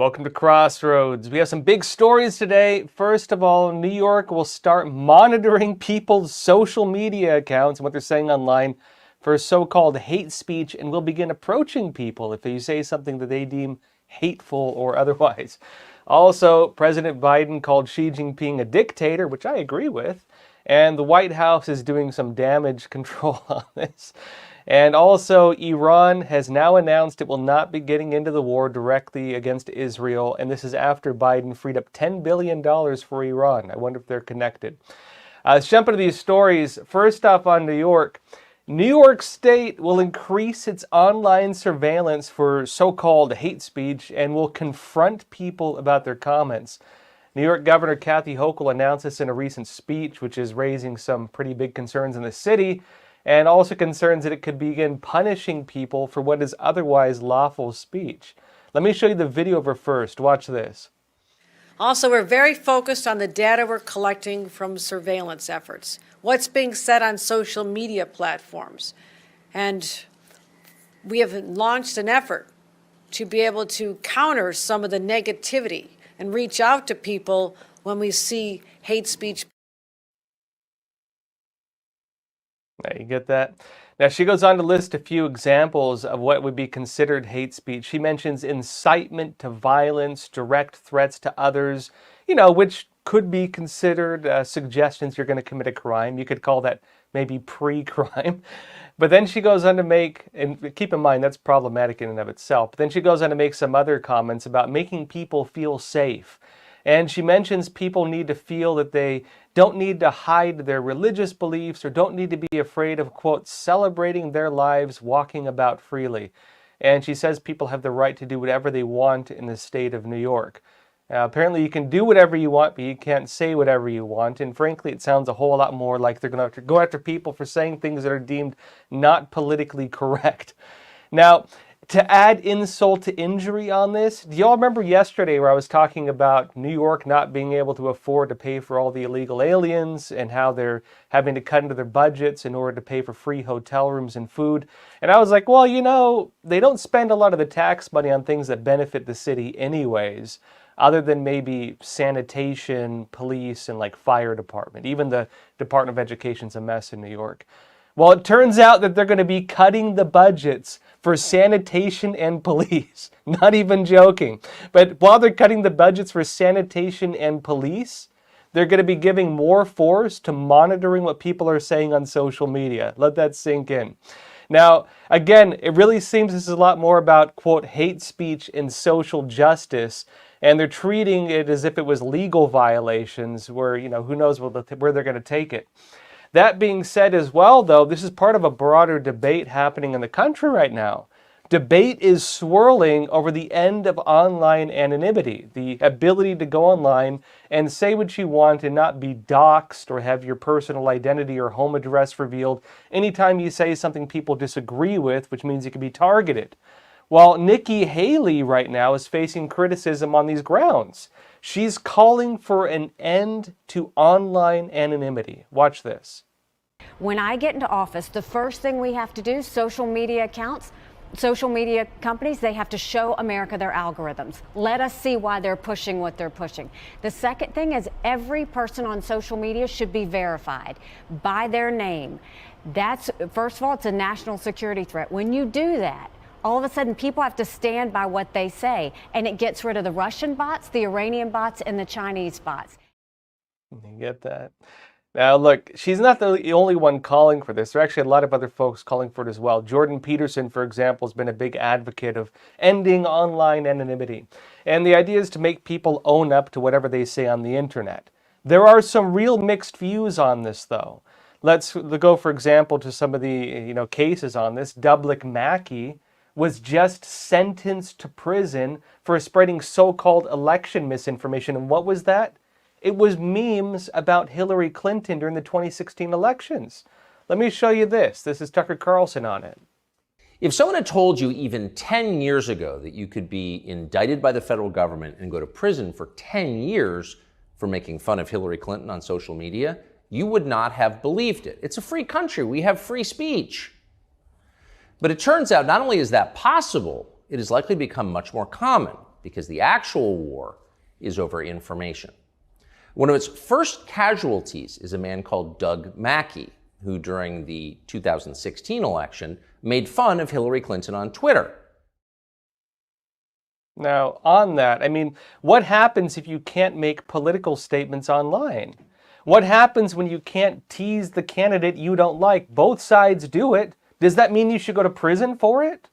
Welcome to Crossroads. We have some big stories today. First of all, New York will start monitoring people's social media accounts and what they're saying online for so-called hate speech, and will begin approaching people if you say something that they deem hateful or otherwise. Also, President Biden called Xi Jinping a dictator, which I agree with, and the White House is doing some damage control on this. And also, Iran has now announced it will not be getting into the war directly against Israel, and this is after Biden freed up $10 billion for Iran. I wonder if they're connected. Let's jump into these stories. First off on New York. New York State will increase its online surveillance for so-called hate speech and will confront people about their comments. New York Governor Kathy Hochul announced this in a recent speech, which is raising some pretty big concerns in the city, and also concerns that it could begin punishing people for what is otherwise lawful speech. Let me show you the video of her first. Watch this. Also, we're very focused on the data we're collecting from surveillance efforts, what's being said on social media platforms. And we have launched an effort to be able to counter some of the negativity and reach out to people when we see hate speech. Now, you get that? Now, she goes on to list a few examples of what would be considered hate speech. She mentions incitement to violence, direct threats to others, which could be considered suggestions you're going to commit a crime. You could call that maybe pre-crime. But then she goes on to make, and keep in mind that's problematic in and of itself, but then she goes on to make some other comments about making people feel safe. And she mentions people need to feel that they don't need to hide their religious beliefs or don't need to be afraid of, quote, celebrating their lives, walking about freely. And she says people have the right to do whatever they want in the state of New York. Apparently you can do whatever you want, but you can't say whatever you want. And frankly, it sounds a whole lot more like they're going to have to go after people for saying things that are deemed not politically correct. Now, to add insult to injury on this, do y'all remember yesterday where I was talking about New York not being able to afford to pay for all the illegal aliens and how they're having to cut into their budgets in order to pay for free hotel rooms and food? And I was like, well, they don't spend a lot of the tax money on things that benefit the city anyways, other than maybe sanitation, police, and like fire department. Even the Department of Education's a mess in New York. Well, it turns out that they're going to be cutting the budgets for sanitation and police. Not even joking. But while they're cutting the budgets for sanitation and police, they're going to be giving more force to monitoring what people are saying on social media. Let that sink in. Now, again, it really seems this is a lot more about, quote, hate speech and social justice, and they're treating it as if it was legal violations where, who knows where they're going to take it. That being said as well, though, this is part of a broader debate happening in the country right now. Debate is swirling over the end of online anonymity, the ability to go online and say what you want and not be doxxed or have your personal identity or home address revealed anytime you say something people disagree with, which means you can be targeted. Well, Nikki Haley right now is facing criticism on these grounds. She's calling for an end to online anonymity. Watch this. When I get into office, the first thing we have to do, social media accounts, social media companies, they have to show America their algorithms. Let us see why they're pushing what they're pushing. The second thing is every person on social media should be verified by their name. That's, first of all, it's a national security threat. When you do that, all of a sudden, people have to stand by what they say, and it gets rid of the Russian bots, the Iranian bots, and the Chinese bots. You get that? Now, look, she's not the only one calling for this. There are actually a lot of other folks calling for it as well. Jordan Peterson, for example, has been a big advocate of ending online anonymity. And the idea is to make people own up to whatever they say on the internet. There are some real mixed views on this, though. Let's go, for example, to some of the cases on this. Doublick Mackey was just sentenced to prison for spreading so-called election misinformation. And what was that? It was memes about Hillary Clinton during the 2016 elections. Let me show you this. This is Tucker Carlson on it. If someone had told you even 10 years ago that you could be indicted by the federal government and go to prison for 10 years for making fun of Hillary Clinton on social media, you would not have believed it. It's a free country. We have free speech. But it turns out not only is that possible, it has likely become much more common. because the actual war is over information. One of its first casualties is a man called Doug Mackey, who during the 2016 election made fun of Hillary Clinton on Twitter. Now, on that, I mean, what happens if you can't make political statements online? What happens when you can't tease the candidate you don't like? Both sides do it. Does that mean you should go to prison for it?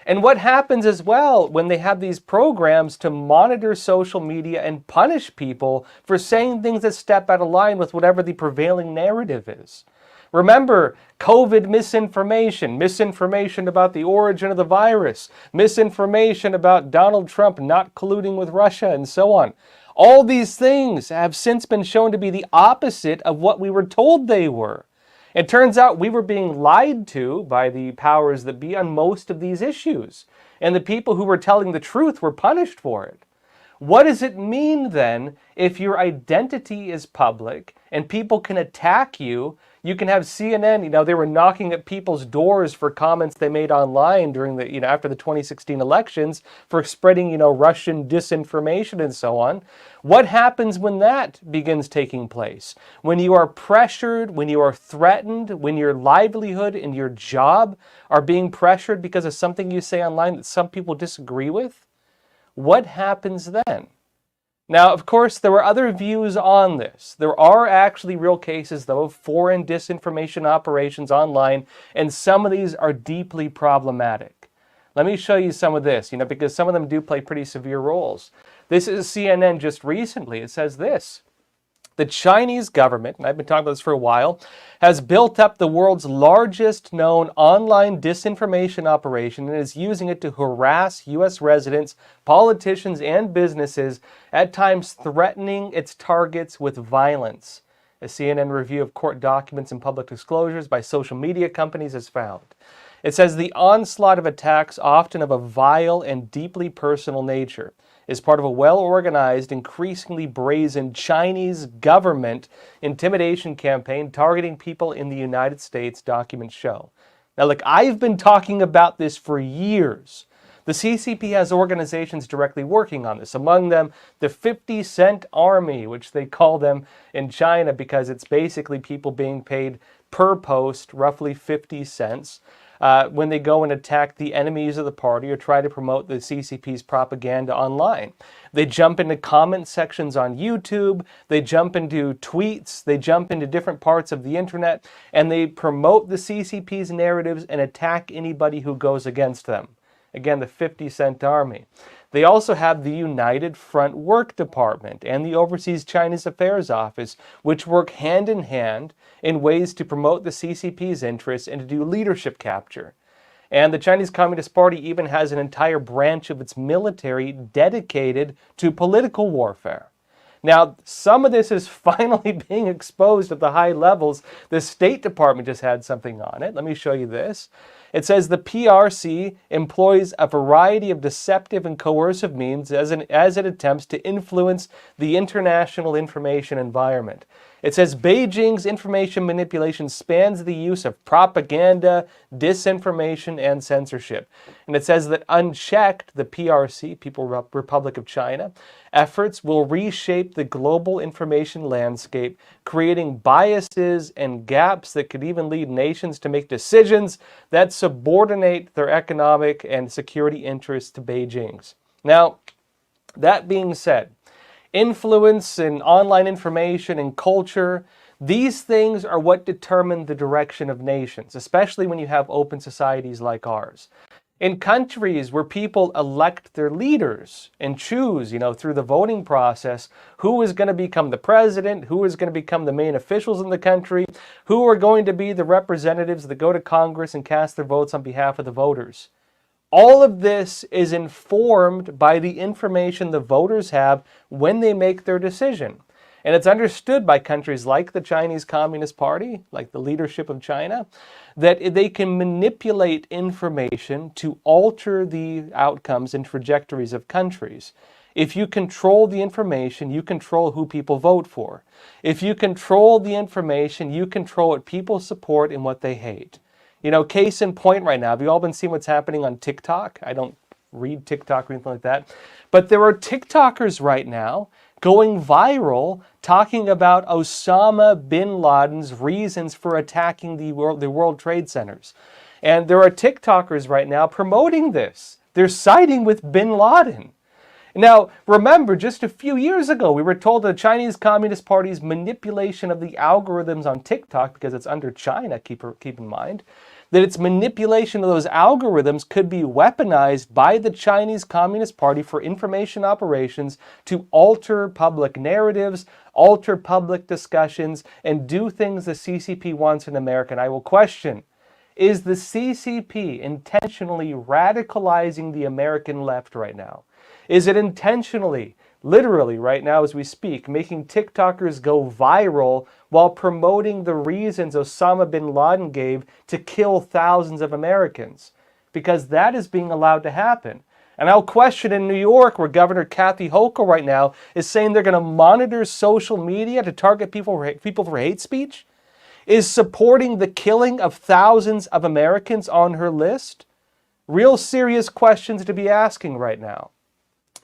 And what happens as well when they have these programs to monitor social media and punish people for saying things that step out of line with whatever the prevailing narrative is? Remember, COVID misinformation, misinformation about the origin of the virus, misinformation about Donald Trump not colluding with Russia, and so on. All these things have since been shown to be the opposite of what we were told they were. It turns out we were being lied to by the powers that be on most of these issues, and the people who were telling the truth were punished for it. What does it mean then if your identity is public and people can attack you? You can have CNN, they were knocking at people's doors for comments they made online during the, after the 2016 elections for spreading, Russian disinformation and so on. What happens when that begins taking place? When you are pressured, when you are threatened, when your livelihood and your job are being pressured because of something you say online that some people disagree with? What happens then? Now, of course, there were other views on this. There are actually real cases, though, of foreign disinformation operations online, and some of these are deeply problematic. Let me show you some of this, because some of them do play pretty severe roles. This is CNN just recently. It says this. The Chinese government, and I've been talking about this for a while, has built up the world's largest known online disinformation operation and is using it to harass U.S. residents, politicians, and businesses, at times threatening its targets with violence. A CNN review of court documents and public disclosures by social media companies has found. It says the onslaught of attacks, often of a vile and deeply personal nature, is part of a well-organized, increasingly brazen Chinese government intimidation campaign targeting people in the United States, documents show. Now, look, I've been talking about this for years. The CCP has organizations directly working on this, among them the 50-cent army, which they call them in China because it's basically people being paid per post, roughly 50 cents. When they go and attack the enemies of the party or try to promote the CCP's propaganda online. They jump into comment sections on YouTube, they jump into tweets, they jump into different parts of the internet, and they promote the CCP's narratives and attack anybody who goes against them. Again, the 50-cent army. They also have the United Front Work Department and the Overseas Chinese Affairs Office, which work hand in hand in ways to promote the CCP's interests and to do leadership capture. And the Chinese Communist Party even has an entire branch of its military dedicated to political warfare. Now, some of this is finally being exposed at the high levels. The State Department just had something on it. Let me show you this. It says the PRC employs a variety of deceptive and coercive means as it attempts to influence the international information environment. It says Beijing's information manipulation spans the use of propaganda, disinformation, and censorship. And it says that unchecked, the PRC, People's Republic of China, efforts will reshape the global information landscape, creating biases and gaps that could even lead nations to make decisions that subordinate their economic and security interests to Beijing's. Now, that being said, influence in online information and culture, these things are what determine the direction of nations, especially when you have open societies like ours. In countries where people elect their leaders and choose, through the voting process, who is going to become the president, who is going to become the main officials in the country, who are going to be the representatives that go to Congress and cast their votes on behalf of the voters. All of this is informed by the information the voters have when they make their decision. And it's understood by countries like the Chinese Communist Party, like the leadership of China, that they can manipulate information to alter the outcomes and trajectories of countries. If you control the information, you control who people vote for. If you control the information, you control what people support and what they hate. Case in point right now, have you all been seeing what's happening on TikTok? I don't read TikTok or anything like that. But there are TikTokers right now going viral talking about Osama bin Laden's reasons for attacking the World Trade Centers. And there are TikTokers right now promoting this. They're siding with bin Laden. Now, remember, just a few years ago, we were told the Chinese Communist Party's manipulation of the algorithms on TikTok, because it's under China, keep in mind, that its manipulation of those algorithms could be weaponized by the Chinese Communist Party for information operations to alter public narratives, alter public discussions, and do things the CCP wants in America. And I will question, is the CCP intentionally radicalizing the American left right now? Is it intentionally, literally right now as we speak, making TikTokers go viral while promoting the reasons Osama bin Laden gave to kill thousands of Americans? Because that is being allowed to happen. And I'll question in New York, where Governor Kathy Hochul right now is saying they're going to monitor social media to target people for hate speech, is supporting the killing of thousands of Americans on her list. Real serious questions to be asking right now.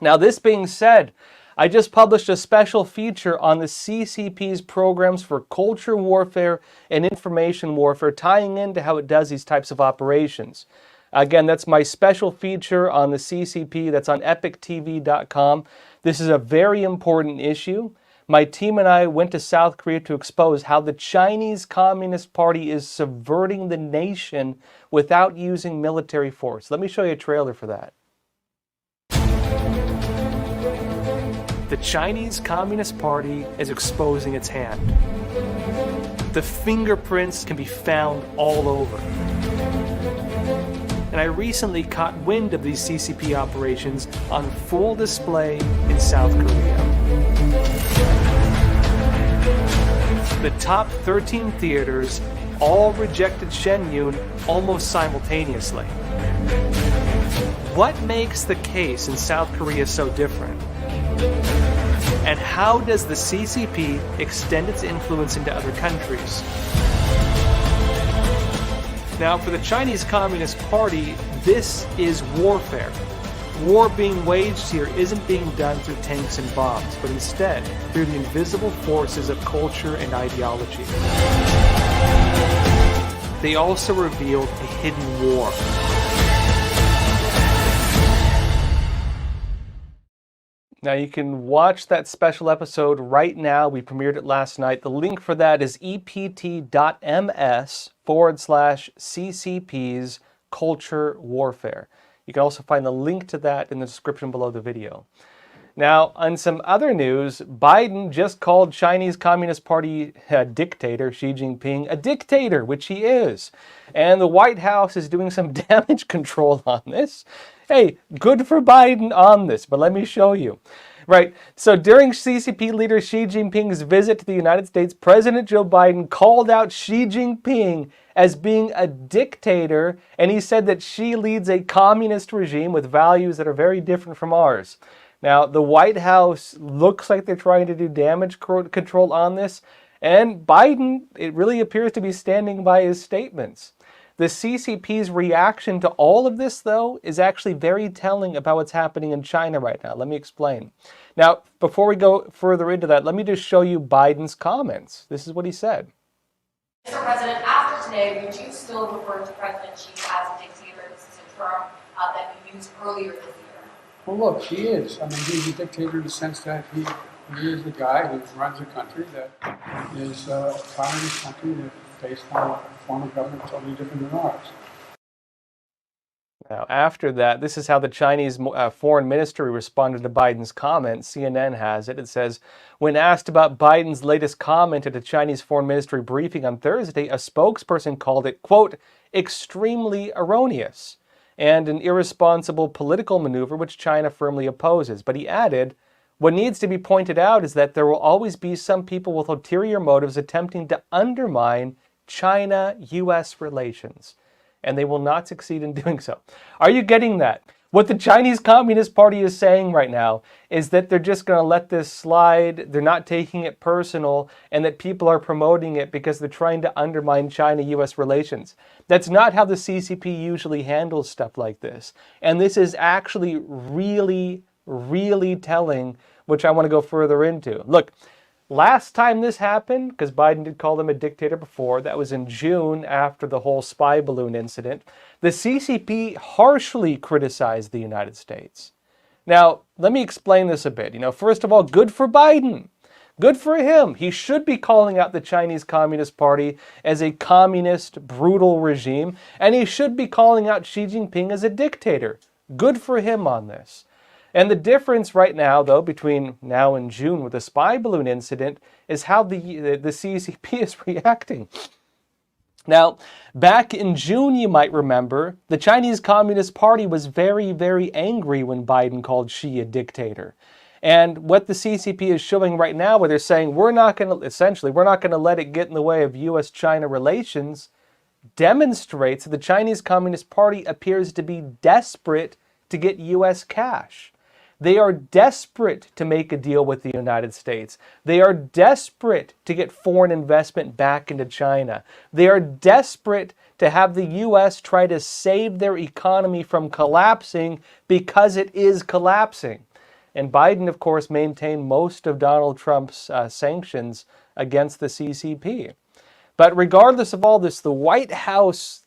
Now, this being said, I just published a special feature on the CCP's programs for culture warfare and information warfare, tying into how it does these types of operations. Again, that's my special feature on the CCP. That's on EpochTV.com. This is a very important issue. My team and I went to South Korea to expose how the Chinese Communist Party is subverting the nation without using military force. Let me show you a trailer for that. The Chinese Communist Party is exposing its hand. The fingerprints can be found all over. And I recently caught wind of these CCP operations on full display in South Korea. The top 13 theaters all rejected Shen Yun almost simultaneously. What makes the case in South Korea so different? And how does the CCP extend its influence into other countries? Now, for the Chinese Communist Party, this is warfare. War being waged here isn't being done through tanks and bombs, but instead through the invisible forces of culture and ideology. They also revealed a hidden war. Now you can watch that special episode right now. We premiered it last night. The link for that is ept.ms/CCP's Culture Warfare. You can also find the link to that in the description below the video. Now, on some other news, Biden just called Chinese Communist Party dictator Xi Jinping a dictator, which he is. And the White House is doing some damage control on this. Hey, good for Biden on this, but let me show you. Right, so during CCP leader Xi Jinping's visit to the United States, President Joe Biden called out Xi Jinping as being a dictator, and he said that Xi leads a communist regime with values that are very different from ours. Now, the White House looks like they're trying to do damage control on this, and Biden, it really appears to be standing by his statements. The CCP's reaction to all of this, though, is actually very telling about what's happening in China right now. Let me explain. Now, before we go further into that, let me just show you Biden's comments. This is what he said. Mr. President, after today, would you still refer to President Xi as a dictator? This is a term that you used earlier this year. Well, look, he is. I mean, he's a dictator in the sense that he is the guy who runs a country that is a communist country that based on a form of government totally different than ours. Now, after that, this is how the Chinese foreign ministry responded to Biden's comment. CNN has it. It says, when asked about Biden's latest comment at a Chinese foreign ministry briefing on Thursday, a spokesperson called it, quote, extremely erroneous and an irresponsible political maneuver which China firmly opposes. But he added, what needs to be pointed out is that there will always be some people with ulterior motives attempting to undermine China-U.S. relations, and they will not succeed in doing so. Are you getting that? What the Chinese Communist Party is saying right now is that they're just going to let this slide, they're not taking it personal, and that people are promoting it because they're trying to undermine China-US relations. That's not how the CCP usually handles stuff like this. And this is actually really, really telling, which I want to go further into. Look, last time this happened, because Biden did call them a dictator before, that was in June after the whole spy balloon incident, the CCP harshly criticized the United States. Now, let me explain this a bit. First of all, good for Biden. Good for him. He should be calling out the Chinese Communist Party as a communist, brutal regime, and he should be calling out Xi Jinping as a dictator. Good for him on this. And the difference right now, though, between now and June with the spy balloon incident is how the CCP is reacting. Now, back in June, you might remember, the Chinese Communist Party was very, very angry when Biden called Xi a dictator. And what the CCP is showing right now, where they're saying we're not going to let it get in the way of U.S.-China relations, demonstrates that the Chinese Communist Party appears to be desperate to get U.S. cash. They are desperate to make a deal with the United States. They are desperate to get foreign investment back into China. They are desperate to have the U.S. try to save their economy from collapsing because it is collapsing. And Biden, of course, maintained most of Donald Trump's sanctions against the CCP. But regardless of all this, the White House,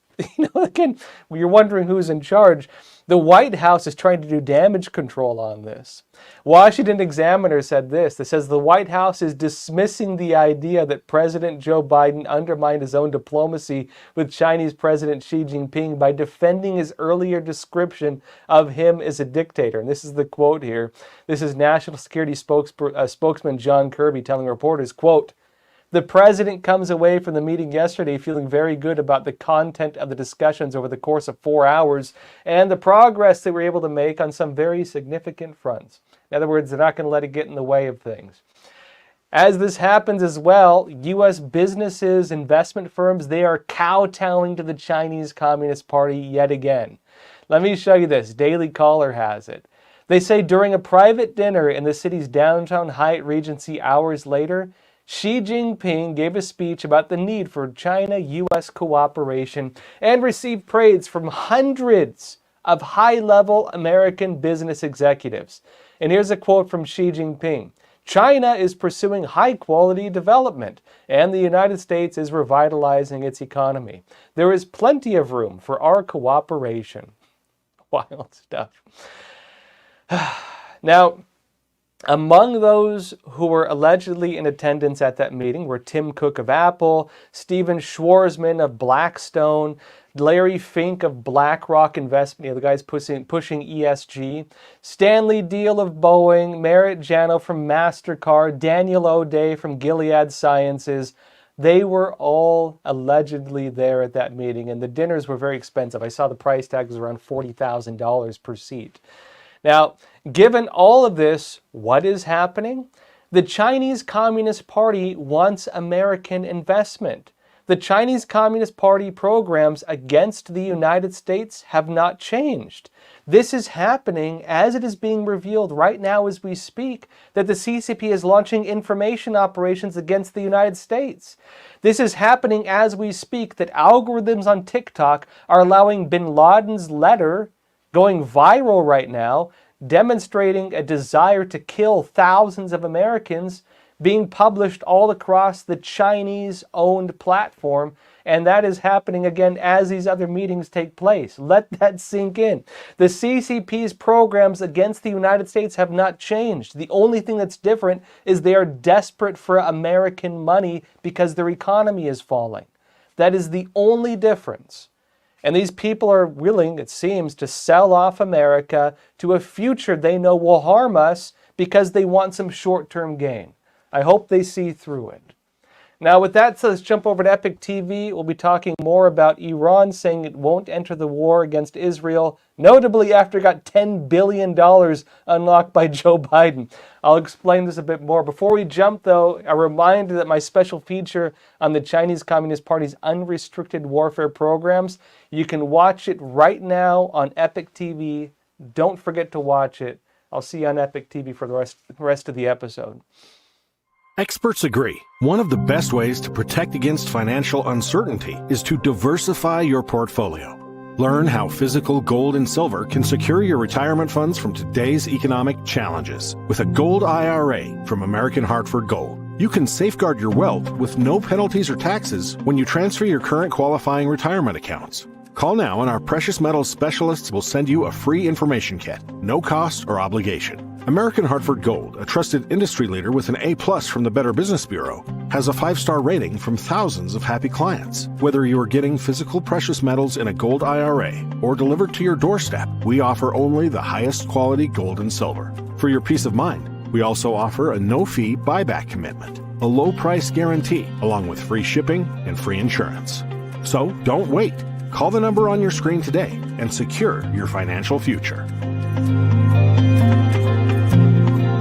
again, you're wondering who's in charge. The White House is trying to do damage control on this. Washington Examiner said this. It says the White House is dismissing the idea that President Joe Biden undermined his own diplomacy with Chinese President Xi Jinping by defending his earlier description of him as a dictator. And this is the quote here. This is National Security spokesman John Kirby telling reporters, quote, "The president comes away from the meeting yesterday feeling very good about the content of the discussions over the course of 4 hours and the progress they were able to make on some very significant fronts." In other words, they're not going to let it get in the way of things. As this happens as well, U.S. businesses, investment firms, they are kowtowing to the Chinese Communist Party yet again. Let me show you this. Daily Caller has it. They say during a private dinner in the city's downtown Hyatt Regency hours later, Xi Jinping gave a speech about the need for China-U.S. cooperation and received praise from hundreds of high-level American business executives. And here's a quote from Xi Jinping. "China is pursuing high-quality development, and the United States is revitalizing its economy. There is plenty of room for our cooperation." Wild stuff. Now, among those who were allegedly in attendance at that meeting were Tim Cook of Apple, Steven Schwarzman of Blackstone, Larry Fink of BlackRock Investment, the guys pushing ESG, Stanley Deal of Boeing, Merritt Jano from MasterCard, Daniel O'Day from Gilead Sciences. They were all allegedly there at that meeting, and the dinners were very expensive. I saw the price tag was around $40,000 per seat. Now, given all of this, what is happening? The Chinese Communist Party wants American investment. The Chinese Communist Party programs against the United States have not changed. This is happening as it is being revealed right now as we speak, that the CCP is launching information operations against the United States. This is happening as we speak, that algorithms on TikTok are allowing bin Laden's letter going viral right now, demonstrating a desire to kill thousands of Americans, being published all across the Chinese-owned platform, and that is happening again as these other meetings take place. Let that sink in. The CCP's programs against the United States have not changed. The only thing that's different is they are desperate for American money because their economy is falling. That is the only difference. And these people are willing, it seems, to sell off America to a future they know will harm us because they want some short-term gain. I hope they see through it. Now, with that said, let's jump over to Epoch TV. We'll be talking more about Iran saying it won't enter the war against Israel, notably after it got $10 billion unlocked by Joe Biden. I'll explain this a bit more. Before we jump, though, a reminder that my special feature on the Chinese Communist Party's unrestricted warfare programs, you can watch it right now on EpochTV Don't forget to watch it. I'll see you on Epoch TV for the rest of the episode. Experts agree. One of the best ways to protect against financial uncertainty is to diversify your portfolio. Learn how physical gold and silver can secure your retirement funds from today's economic challenges. With a gold IRA from American Hartford Gold, you can safeguard your wealth with no penalties or taxes when you transfer your current qualifying retirement accounts. Call now and our precious metals specialists will send you a free information kit, no cost or obligation. American Hartford Gold, a trusted industry leader with an A+ from the Better Business Bureau, has a 5-star rating from thousands of happy clients. Whether you are getting physical precious metals in a gold IRA or delivered to your doorstep, we offer only the highest quality gold and silver. For your peace of mind, we also offer a no-fee buyback commitment, a low price guarantee, along with free shipping and free insurance. So don't wait. Call the number on your screen today and secure your financial future.